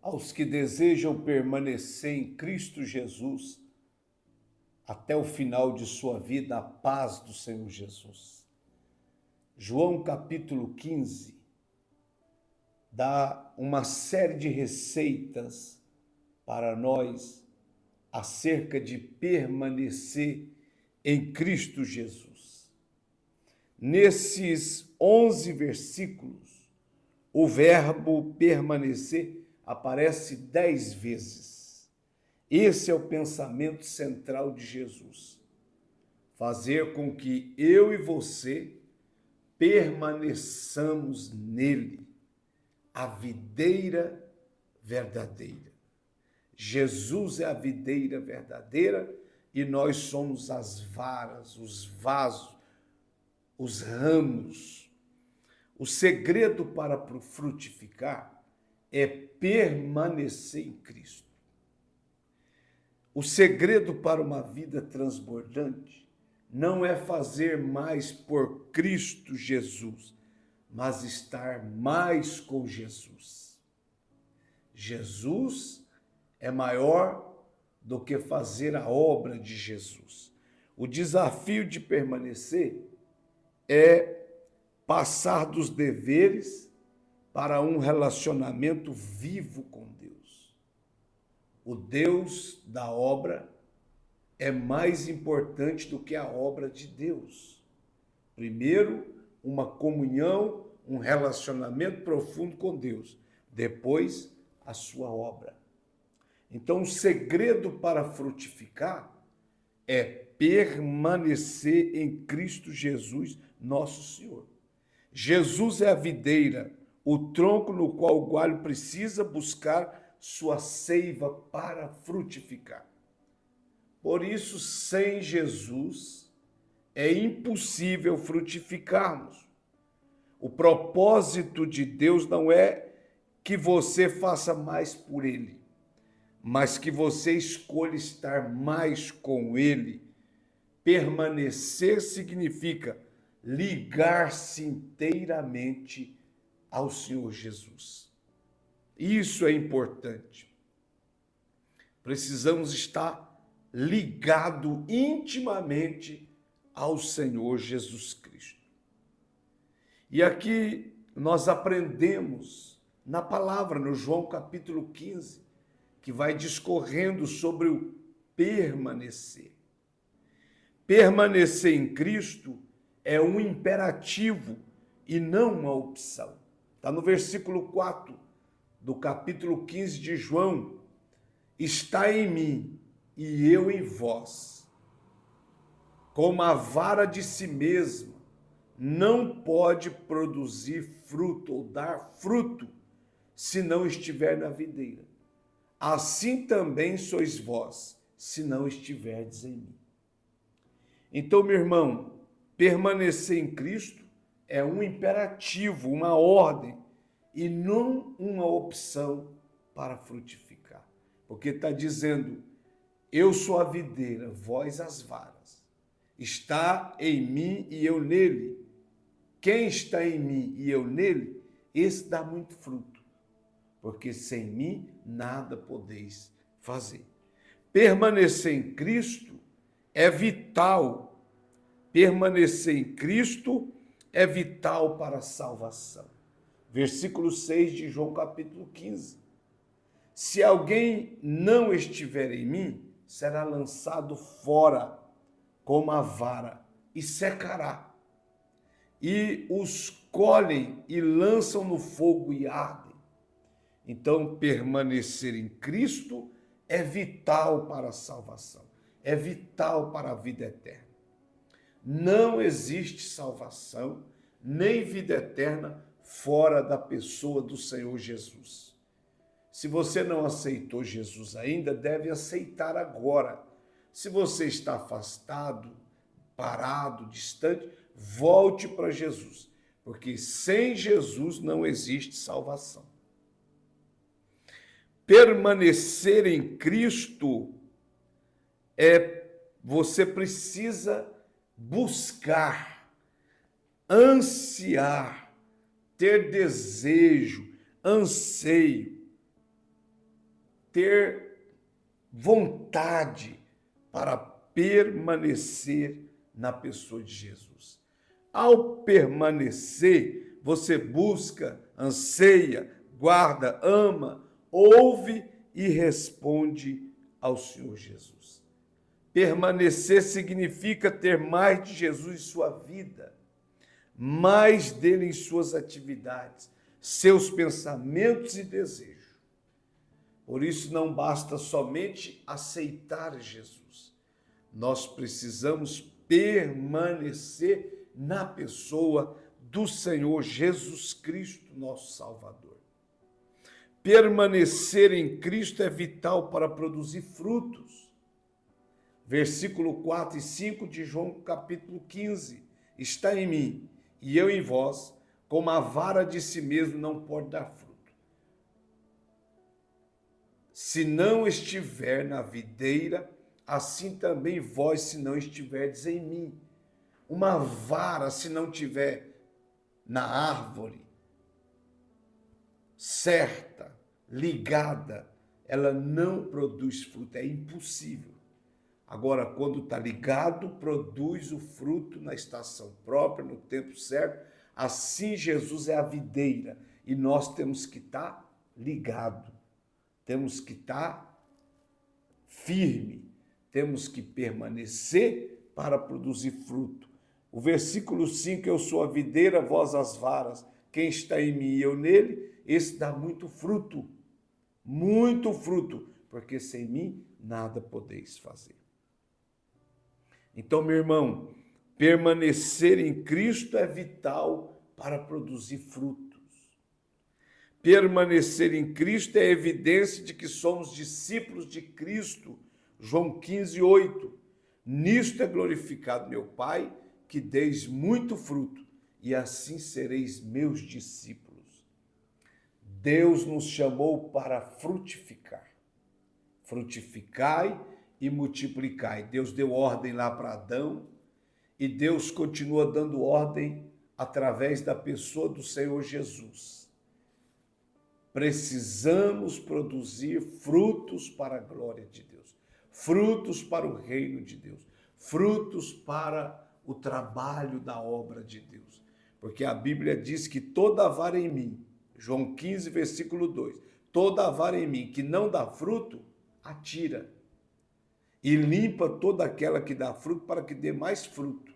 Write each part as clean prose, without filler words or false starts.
aos que desejam permanecer em Cristo Jesus até o final de sua vida, a paz do Senhor Jesus. João capítulo 15 dá uma série de receitas para nós acerca de permanecer em Cristo Jesus. Nesses 11 versículos, o verbo permanecer aparece 10 vezes. Esse é o pensamento central de Jesus. Fazer com que eu e você permaneçamos nele, a videira verdadeira. Jesus é a videira verdadeira e nós somos as varas, os vasos, os ramos. O segredo para frutificar é permanecer em Cristo. O segredo para uma vida transbordante não é fazer mais por Cristo Jesus, mas estar mais com Jesus. Jesus é maior do que fazer a obra de Jesus. O desafio de permanecer é passar dos deveres para um relacionamento vivo com Deus. O Deus da obra é mais importante do que a obra de Deus. Primeiro, uma comunhão, um relacionamento profundo com Deus. Depois, a sua obra. Então, o segredo para frutificar é permanecer em Cristo Jesus, nosso Senhor. Jesus é a videira, o tronco no qual o galho precisa buscar sua seiva para frutificar. Por isso, sem Jesus, é impossível frutificarmos. O propósito de Deus não é que você faça mais por Ele, mas que você escolha estar mais com Ele. Permanecer significa ligar-se inteiramente ao Senhor Jesus. Isso é importante. Precisamos estar ligado intimamente ao Senhor Jesus Cristo. E aqui nós aprendemos na palavra, no João capítulo 15, que vai discorrendo sobre o permanecer. Permanecer em Cristo é um imperativo e não uma opção. Está no versículo 4 do capítulo 15 de João. Está em mim e eu em vós. Como a vara de si mesma não pode produzir fruto ou dar fruto se não estiver na videira. Assim também sois vós, se não estiverdes em mim. Então, meu irmão, permanecer em Cristo é um imperativo, uma ordem, e não uma opção para frutificar. Porque está dizendo, eu sou a videira, vós as varas. Está em mim e eu nele. Quem está em mim e eu nele, esse dá muito fruto. Porque sem mim nada podeis fazer. Permanecer em Cristo é vital. Permanecer em Cristo é vital para a salvação. Versículo 6 de João capítulo 15. Se alguém não estiver em mim, será lançado fora como a vara e secará. E os colhem e lançam no fogo e ardem. Então, permanecer em Cristo é vital para a salvação, é vital para a vida eterna. Não existe salvação, nem vida eterna fora da pessoa do Senhor Jesus. Se você não aceitou Jesus ainda, deve aceitar agora. Se você está afastado, parado, distante, volte para Jesus, porque sem Jesus não existe salvação. Permanecer em Cristo você precisa buscar, ansiar, ter desejo, anseio. ter vontade para permanecer na pessoa de Jesus. Ao permanecer, você busca, anseia, guarda, ama, ouve e responde ao Senhor Jesus. Permanecer significa ter mais de Jesus em sua vida, mais dele em suas atividades, seus pensamentos e desejos. Por isso não basta somente aceitar Jesus. Nós precisamos permanecer na pessoa do Senhor Jesus Cristo, nosso Salvador. Permanecer em Cristo é vital para produzir frutos. Versículo 4 e 5 de João capítulo 15. Está em mim e eu em vós, como a vara de si mesmo não pode dar fruto, se não estiver na videira, assim também vós, se não estiverdes em mim. Uma vara, se não estiver na árvore certa, ligada, ela não produz fruto, é impossível. Agora, quando está ligado, produz o fruto na estação própria, no tempo certo. Assim, Jesus é a videira e nós temos que estar ligados. Temos que estar firme, temos que permanecer para produzir fruto. O versículo 5, eu sou a videira, vós as varas, quem está em mim e eu nele, esse dá muito fruto, porque sem mim nada podeis fazer. Então, meu irmão, permanecer em Cristo é vital para produzir frutos. Permanecer em Cristo é evidência de que somos discípulos de Cristo. João 15, 8. Nisto é glorificado meu Pai, que deis muito fruto, e assim sereis meus discípulos. Deus nos chamou para frutificar. Frutificai e multiplicai. Deus deu ordem lá para Adão, e Deus continua dando ordem através da pessoa do Senhor Jesus. Precisamos produzir frutos para a glória de Deus, frutos para o reino de Deus, frutos para o trabalho da obra de Deus. Porque a Bíblia diz que toda vara em mim, João 15, versículo 2, toda vara em mim que não dá fruto, atira. E limpa toda aquela que dá fruto para que dê mais fruto.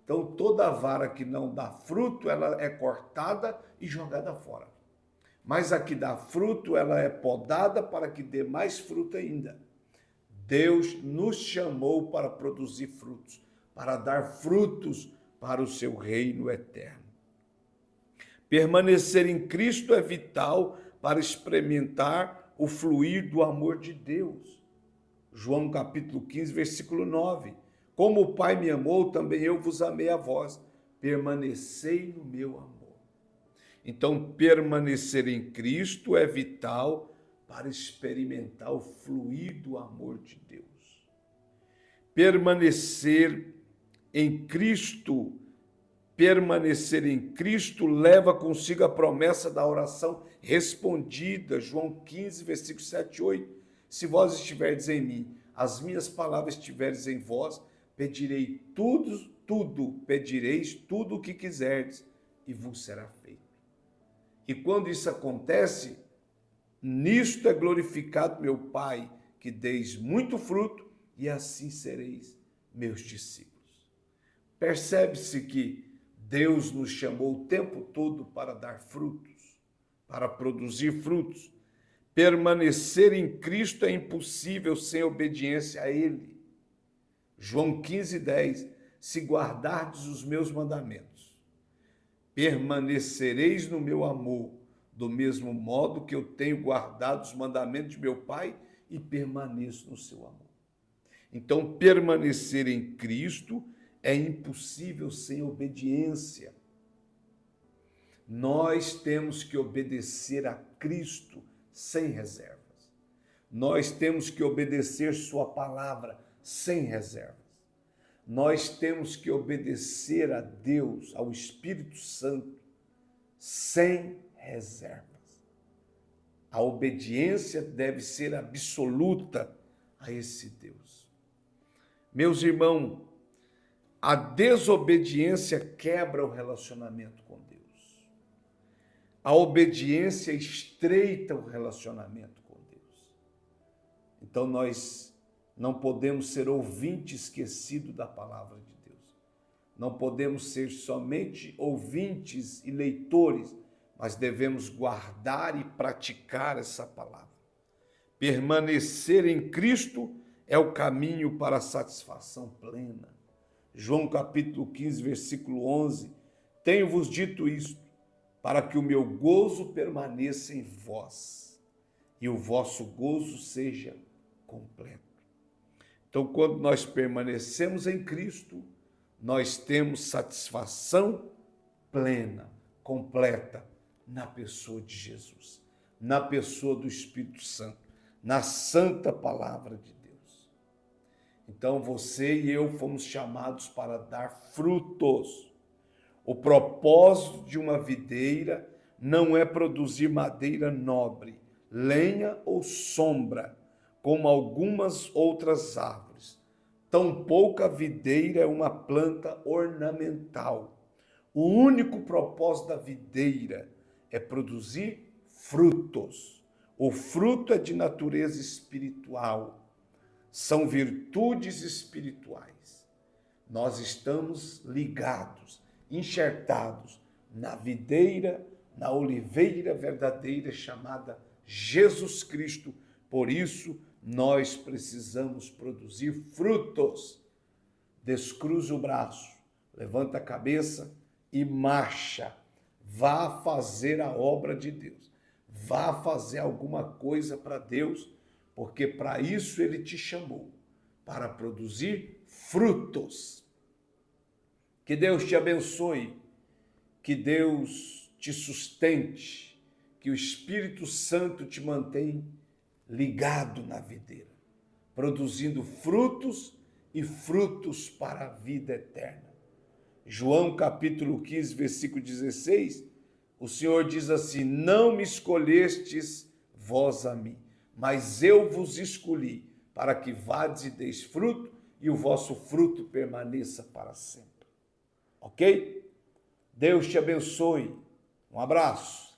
Então toda vara que não dá fruto, ela é cortada e jogada fora. Mas a que dá fruto, ela é podada para que dê mais fruto ainda. Deus nos chamou para produzir frutos, para dar frutos para o seu reino eterno. Permanecer em Cristo é vital para experimentar o fluir do amor de Deus. João capítulo 15, versículo 9. Como o Pai me amou, também eu vos amei a vós. Permanecei no meu amor. Então, permanecer em Cristo é vital para experimentar o fluir do amor de Deus. Permanecer em Cristo leva consigo a promessa da oração respondida, João 15, versículos 7 e 8. Se vós estiverdes em mim, as minhas palavras estiverdes em vós, pedireis tudo o que quiserdes, e vos será feito. E quando isso acontece, nisto é glorificado meu Pai, que deis muito fruto, e assim sereis meus discípulos. Percebe-se que Deus nos chamou o tempo todo para dar frutos, para produzir frutos. Permanecer em Cristo é impossível sem obediência a Ele. João 15, 10. Se guardardes os meus mandamentos, permanecereis no meu amor, do mesmo modo que eu tenho guardado os mandamentos de meu Pai e permaneço no seu amor. Então, permanecer em Cristo é impossível sem obediência. Nós temos que obedecer a Cristo sem reservas. Nós temos que obedecer sua palavra sem reservas. Nós temos que obedecer a Deus, ao Espírito Santo, sem reservas. A obediência deve ser absoluta a esse Deus. Meus irmãos, a desobediência quebra o relacionamento com Deus. A obediência estreita o relacionamento com Deus. Então nós não podemos ser ouvintes esquecidos da palavra de Deus. Não podemos ser somente ouvintes e leitores, mas devemos guardar e praticar essa palavra. Permanecer em Cristo é o caminho para a satisfação plena. João capítulo 15, versículo 11, tenho-vos dito isto, para que o meu gozo permaneça em vós e o vosso gozo seja completo. Então, quando nós permanecemos em Cristo, nós temos satisfação plena, completa, na pessoa de Jesus, na pessoa do Espírito Santo, na santa palavra de Deus. Então, você e eu fomos chamados para dar frutos. O propósito de uma videira não é produzir madeira nobre, lenha ou sombra, como algumas outras árvores. Tampouco a videira é uma planta ornamental. O único propósito da videira é produzir frutos. O fruto é de natureza espiritual. São virtudes espirituais. Nós estamos ligados, enxertados na videira, na oliveira verdadeira chamada Jesus Cristo. Por isso, nós precisamos produzir frutos. Descruza o braço, levanta a cabeça e marcha. Vá fazer a obra de Deus. Vá fazer alguma coisa para Deus, porque para isso Ele te chamou, para produzir frutos. Que Deus te abençoe, que Deus te sustente, que o Espírito Santo te mantenha ligado na videira, produzindo frutos e frutos para a vida eterna. João capítulo 15, versículo 16, o Senhor diz assim, não me escolhestes vós a mim, mas eu vos escolhi para que vades e deis fruto e o vosso fruto permaneça para sempre. Ok? Deus te abençoe. Um abraço.